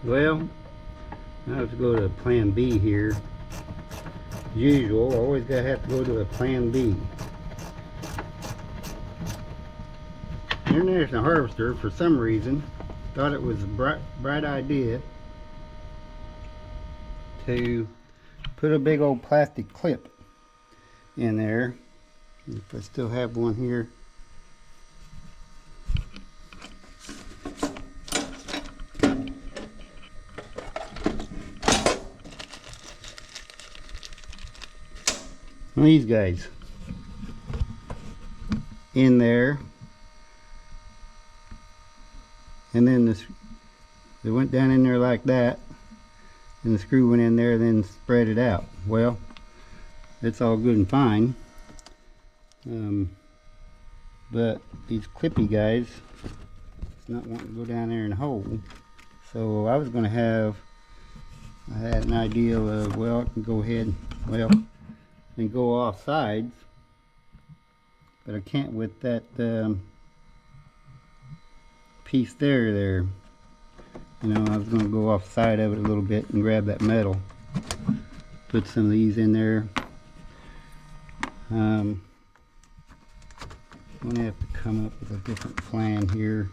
Well, I have to go to plan B here. As usual, always gotta have to go to a plan B. International Harvester, for some reason, thought it was a bright idea to put a big old plastic clip in there. If I still have one here. These guys in there, and then they went down in there like that, and the screw went in there and then spread it out. Well, it's all good and fine, but these clippy guys not wanting to go down there and hold. So I was going to have, I had an idea of, well, I can go ahead, well, and go off sides, but I can't with that piece there. You know, I was going to go off the side of it a little bit and grab that metal, put some of these in there. I'm going to have to come up with a different plan here.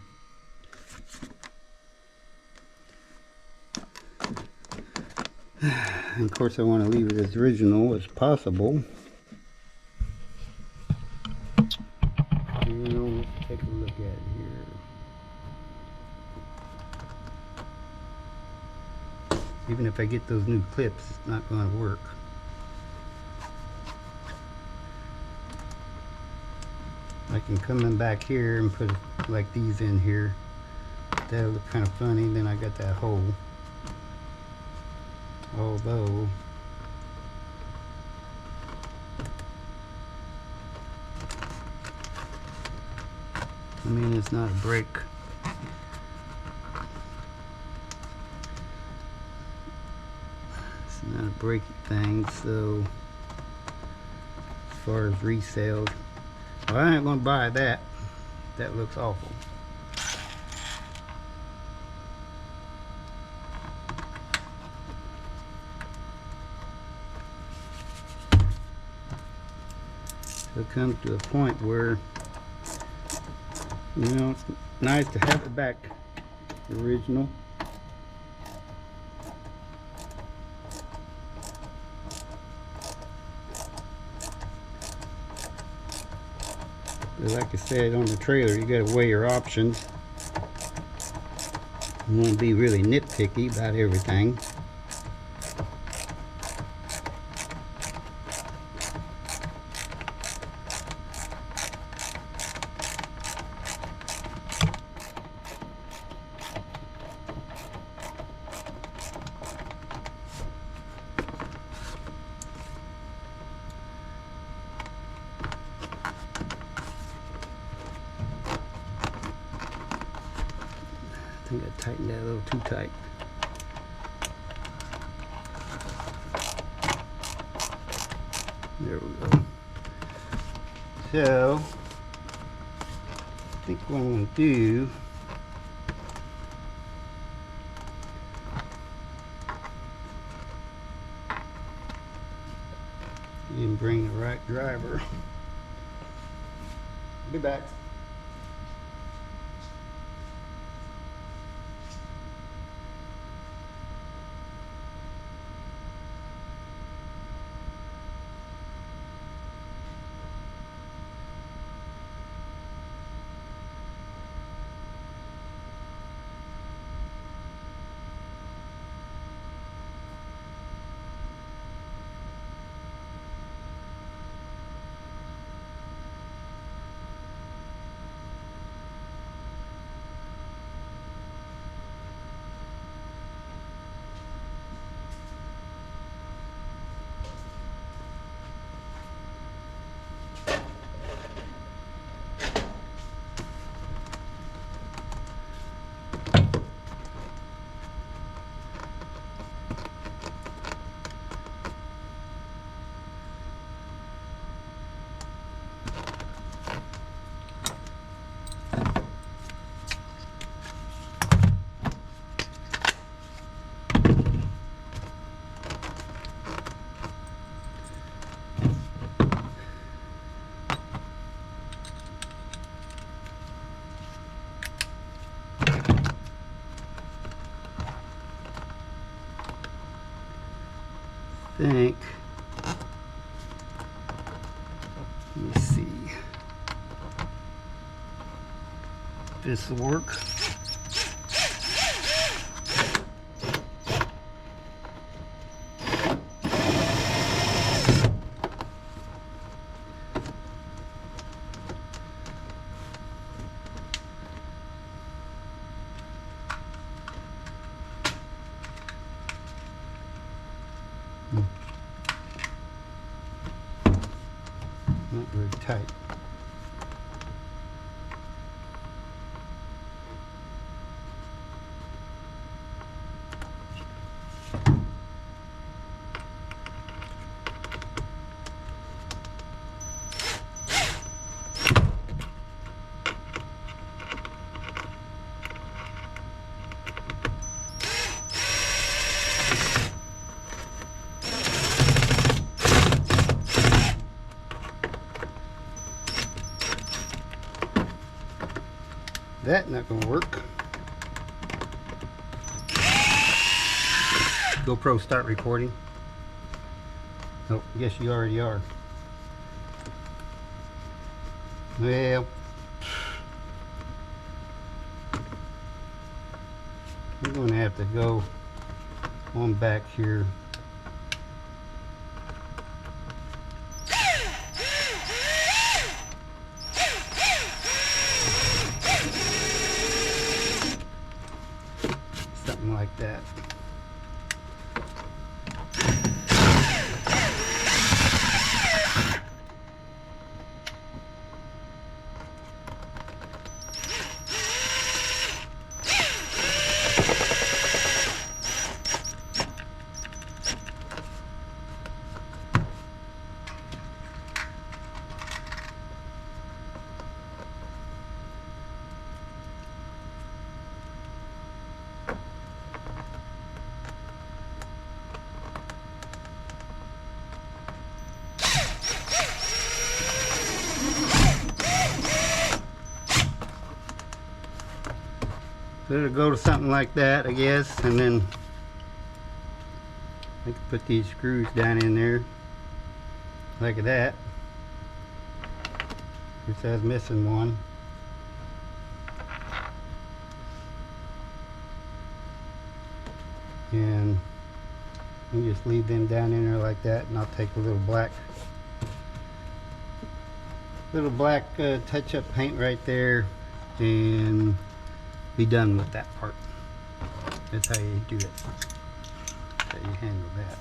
And of course I want to leave it as original as possible. Let's take a look at it here. Even if I get those new clips, it's not going to work. I can come in back here and put like these in here. That'll look kind of funny. Then I got that hole. Although I mean, it's not a break. It's not a breaky thing, so as far as resales, well, I ain't gonna buy that. That looks awful. So it comes to a point where, you know, it's nice to have it back original. But like I said, on the trailer, you got to weigh your options. You want to be really nitpicky about everything. I think I tightened that a little too tight. There we go. So, I think what I'm going to do and bring the right driver. Be back. think, let me see if this will work. Not very tight. That not gonna work. GoPro start recording. Oh, I guess you already are. Well, I'm gonna have to go on back here. Something like that. So it'll go to something like that, I guess, and then I can put these screws down in there like that. Which I was missing one. And you just leave them down in there like that, and I'll take a little black touch-up paint right there and be done with that part. That's how you do it. That's how you handle that.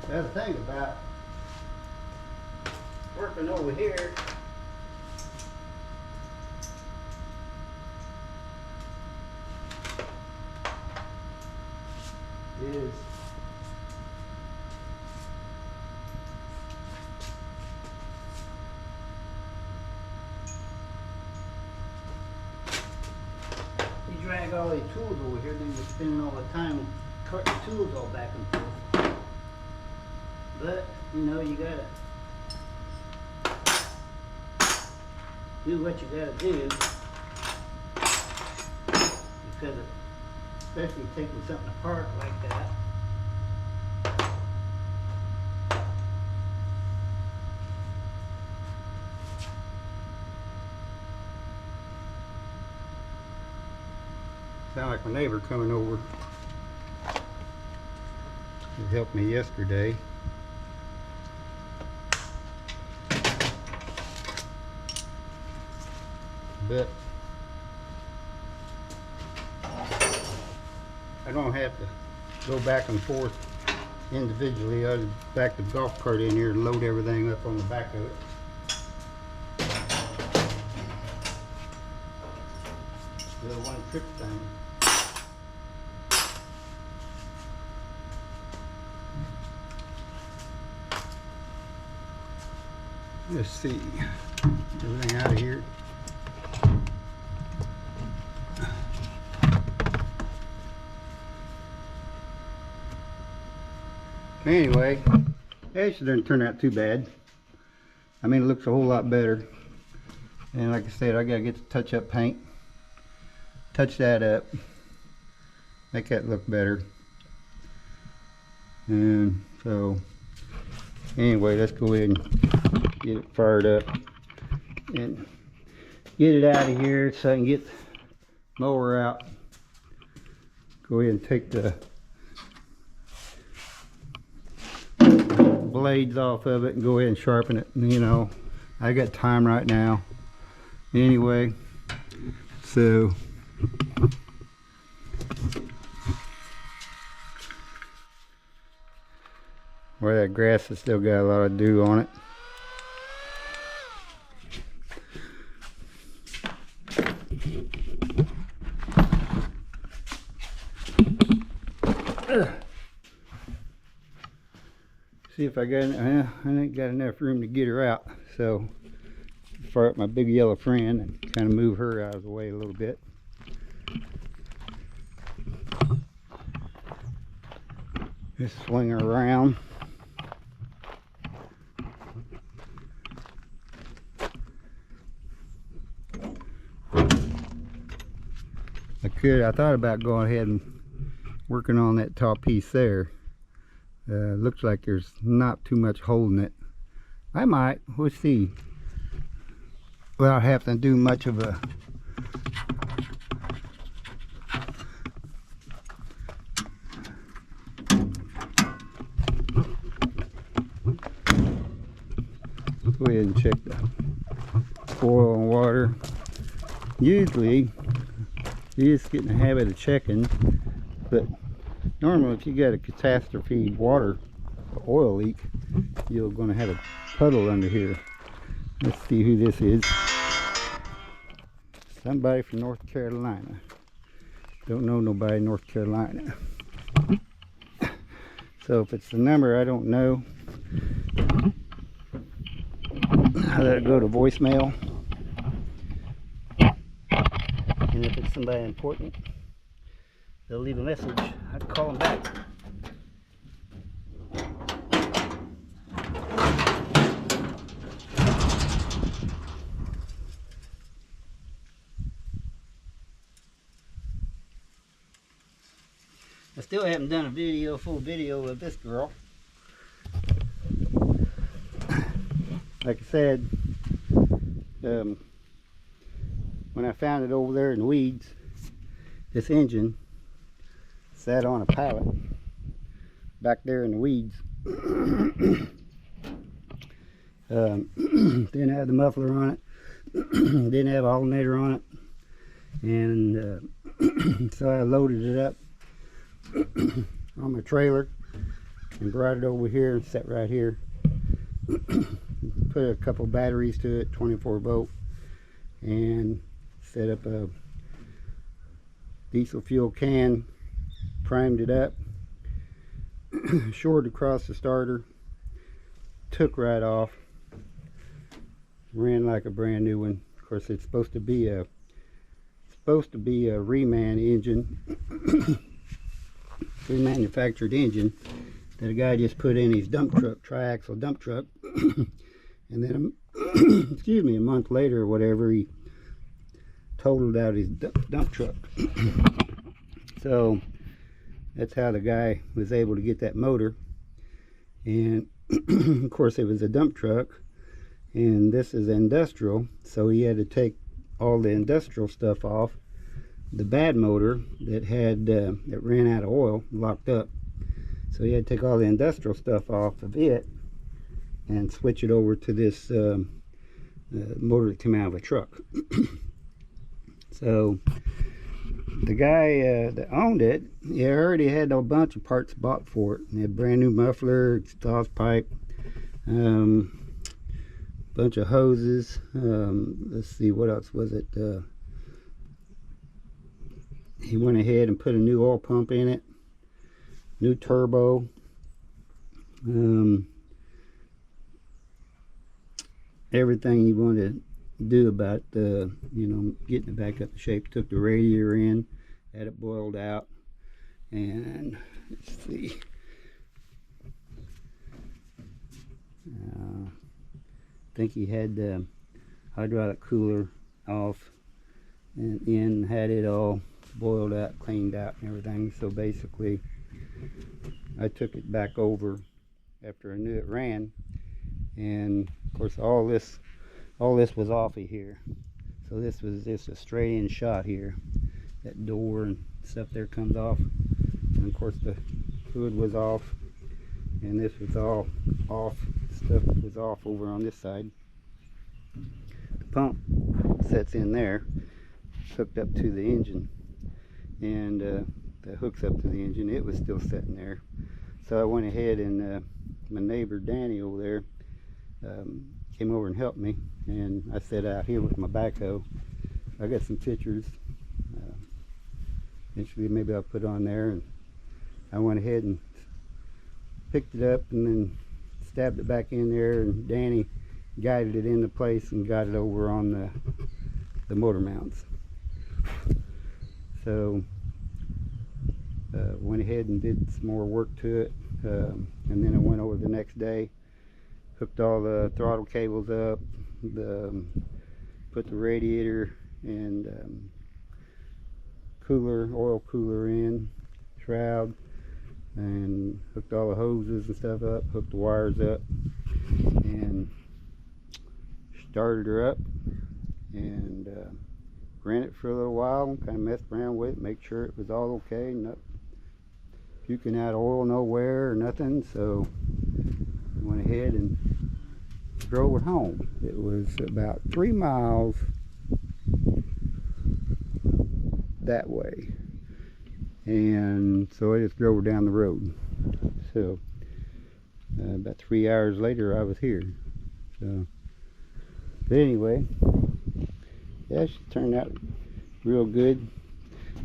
The other thing about working over here is you drag all these tools over here, then you're spending all the time cutting tools all back and forth. But you know, you gotta do what you gotta do, because especially taking something apart like that. Sound like my neighbor coming over. He helped me yesterday. But I don't have to go back and forth individually. I'll just back the golf cart in here and load everything up on the back of it. The one trip thing. Let's see. Everything out of here. Anyway, actually didn't turn out too bad. I mean, it looks a whole lot better. And like I said, I gotta get the touch-up paint, touch that up, make that look better. And so anyway, let's go ahead and get it fired up and get it out of here so I can get the mower out. Go ahead and take the blades off of it and go ahead and sharpen it. And, you know, I got time right now anyway, so where that grass has still got a lot of dew on it. See if I got, I ain't got enough room to get her out, so fire up my big yellow friend and kind of move her out of the way a little bit. Just swing her around. I thought about going ahead and working on that top piece there. Looks like there's not too much holding it. I might, we'll see, without having to do much of a go ahead and check the oil and water. Usually you just get in the habit of checking, but normally if you got a catastrophe water or oil leak, you're going to have a puddle under here. Let's see who this is. Somebody from North Carolina. Don't know nobody in North Carolina. So if it's the number I don't know, I let it go to voicemail. And if it's somebody important, they'll leave a message. I'd call them back. I still haven't done a full video of this girl. Like I said, when I found it over there in the weeds, this engine sat on a pallet back there in the weeds. Didn't have the muffler on it, didn't have alternator on it, and so I loaded it up on my trailer and brought it over here and set right here. Put a couple batteries to it, 24 volt, and set up a diesel fuel can, primed it up, shored across the starter, took right off, ran like a brand new one. Of course, it's supposed to be a reman engine, remanufactured engine that a guy just put in his dump truck, tri-axle dump truck, and then excuse me, a month later or whatever, he totaled out his dump truck. So that's how the guy was able to get that motor. And of course it was a dump truck, and this is industrial, so he had to take all the industrial stuff off the bad motor that had that ran out of oil, locked up. So he had to take all the industrial stuff off of it and switch it over to this motor that came out of a truck. So the guy that owned it, he already had a bunch of parts bought for it. He had brand new muffler, exhaust pipe, bunch of hoses. Let's see, what else was it? He went ahead and put a new oil pump in it, new turbo, everything he wanted to do about you know, getting it back up to shape. Took the radiator in, had it boiled out, and let's see, I think he had the hydraulic cooler off and in, had it all boiled out, cleaned out and everything. So basically I took it back over after I knew it ran, and of course all this was off of here. So this was just a straight in shot here. That door and stuff there comes off, and of course the hood was off, and this was all off. Stuff was off over on this side. The pump sets in there, hooked up to the engine, and that hooks up to the engine. It was still sitting there, so I went ahead and my neighbor Danny over there came over and helped me, and I sat out here with my backhoe. I got some pictures. Eventually maybe I'll put on there, and I went ahead and picked it up and then stabbed it back in there, and Danny guided it into place and got it over on the motor mounts. So went ahead and did some more work to it, and then I went over the next day, hooked all the throttle cables up, put the radiator and oil cooler in, shroud, and hooked all the hoses and stuff up, hooked the wires up, and started her up, and ran it for a little while, kind of messed around with it, make sure it was all okay, not puking out oil nowhere or nothing. So I went ahead and drove her home. It was about 3 miles that way, and so I just drove her down the road. So about 3 hours later I was here. So but anyway, yeah, she turned out real good.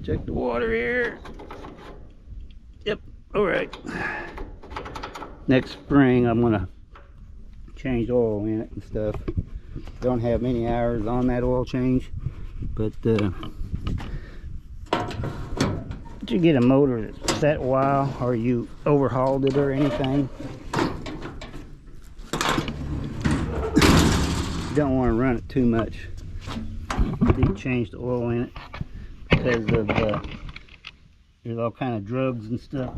Check the water here. Yep, all right. Next spring I'm gonna change oil in it and stuff. Don't have many hours on that oil change, but you get a motor that's sat a while, or you overhauled it or anything, you don't want to run it too much. You change the oil in it because of there's all kind of drugs and stuff.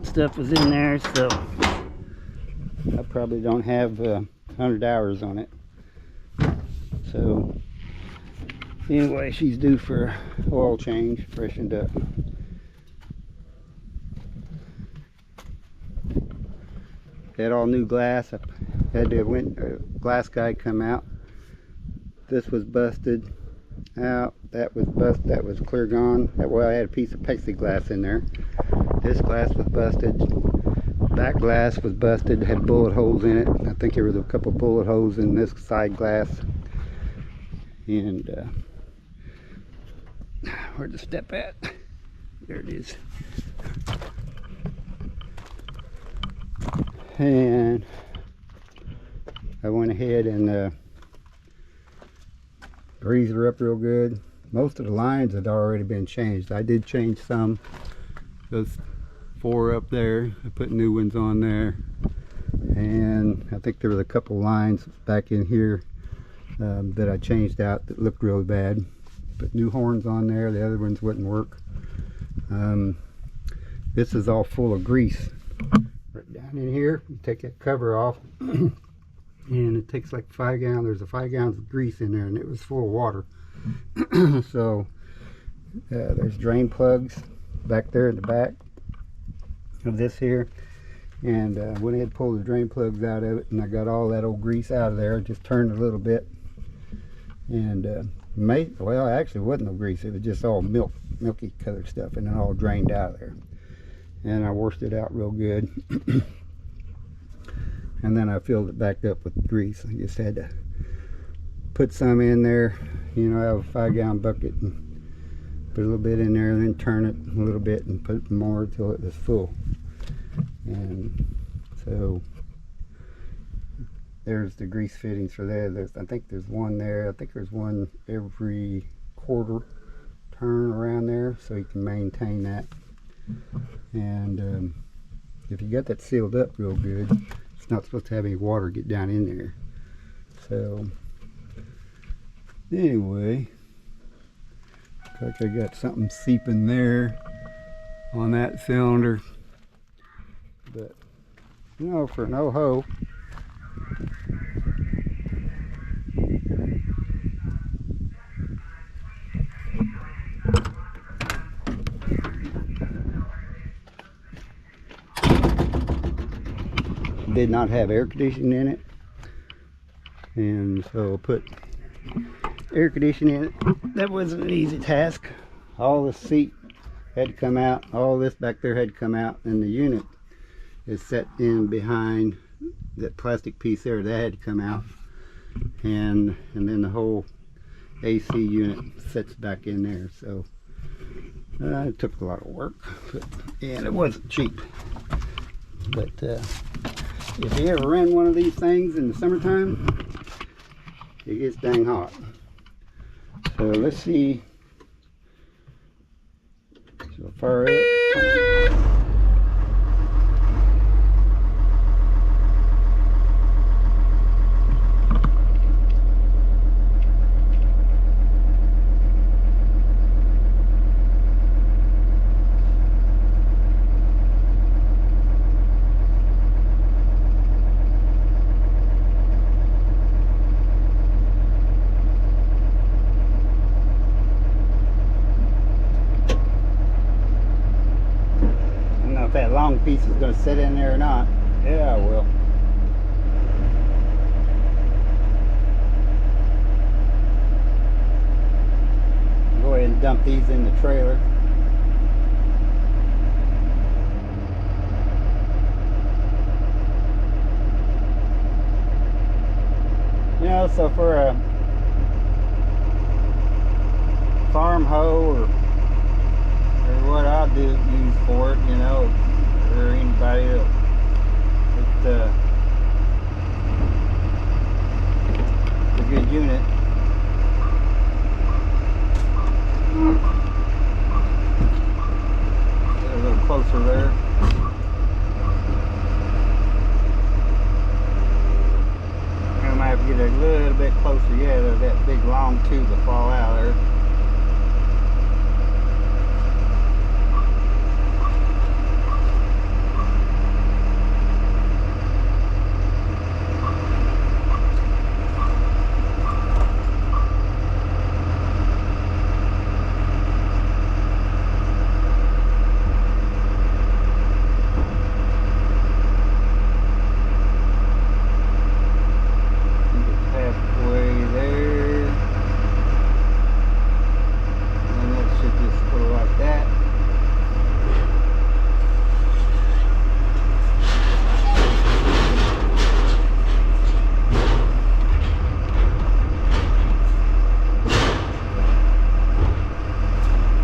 Stuff was in there, so I probably don't have 100 hours on it. So anyway, she's due for oil change, freshened up. Had all new glass. I had to glass guy come out. This was busted out. That was that was clear gone. Well, I had a piece of plexiglass in there. This glass was busted. That glass was busted. Had bullet holes in it. I think there was a couple bullet holes in this side glass. And where'd the step at? There it is. And I went ahead and greased her up real good. Most of the lines had already been changed. I did change some. Those 4 up there, I put new ones on there, and I think there was a couple lines back in here that I changed out that looked really bad. Put new horns on there. The other ones wouldn't work. This is all full of grease. Right down in here, you take that cover off, and it takes like 5 gallons. There's a 5 gallons of grease in there, and it was full of water. So there's drain plugs back there in the back of this here, and went ahead and pulled the drain plugs out of it, and I got all that old grease out of there. Just turned a little bit, and well, actually it wasn't no grease. It was just all milky colored stuff, and it all drained out of there. And I washed it out real good. And then I filled it back up with grease. I just had to put some in there. You know, I have a 5 gallon bucket and put a little bit in there, and then turn it a little bit and put more till it was full. And so there's the grease fittings for that. I think there's one there. I think there's one every quarter turn around there, so you can maintain that. And if you got that sealed up real good, it's not supposed to have any water get down in there. So anyway, Looks like I got something seeping there on that cylinder. But, you know, for no hoe. Did not have air conditioning in it, and so I put air conditioning in it. That wasn't an easy task. All the seat had to come out, all this back there had to come out, and the unit is set in behind that plastic piece there. That had to come out, and then the whole AC unit sits back in there. So it took a lot of work, and it wasn't cheap. But if you ever run one of these things in the summertime, it gets dang hot. So let's see. So far up. If that long piece is going to sit in there or not. Yeah, I will. Go ahead and dump these in the trailer. You know, so for a farm hoe or what I'll use for it, you know, or anybody else. It's a good unit. Get a little closer there. I might have to get a little bit closer, yeah, that big long tube will fall out.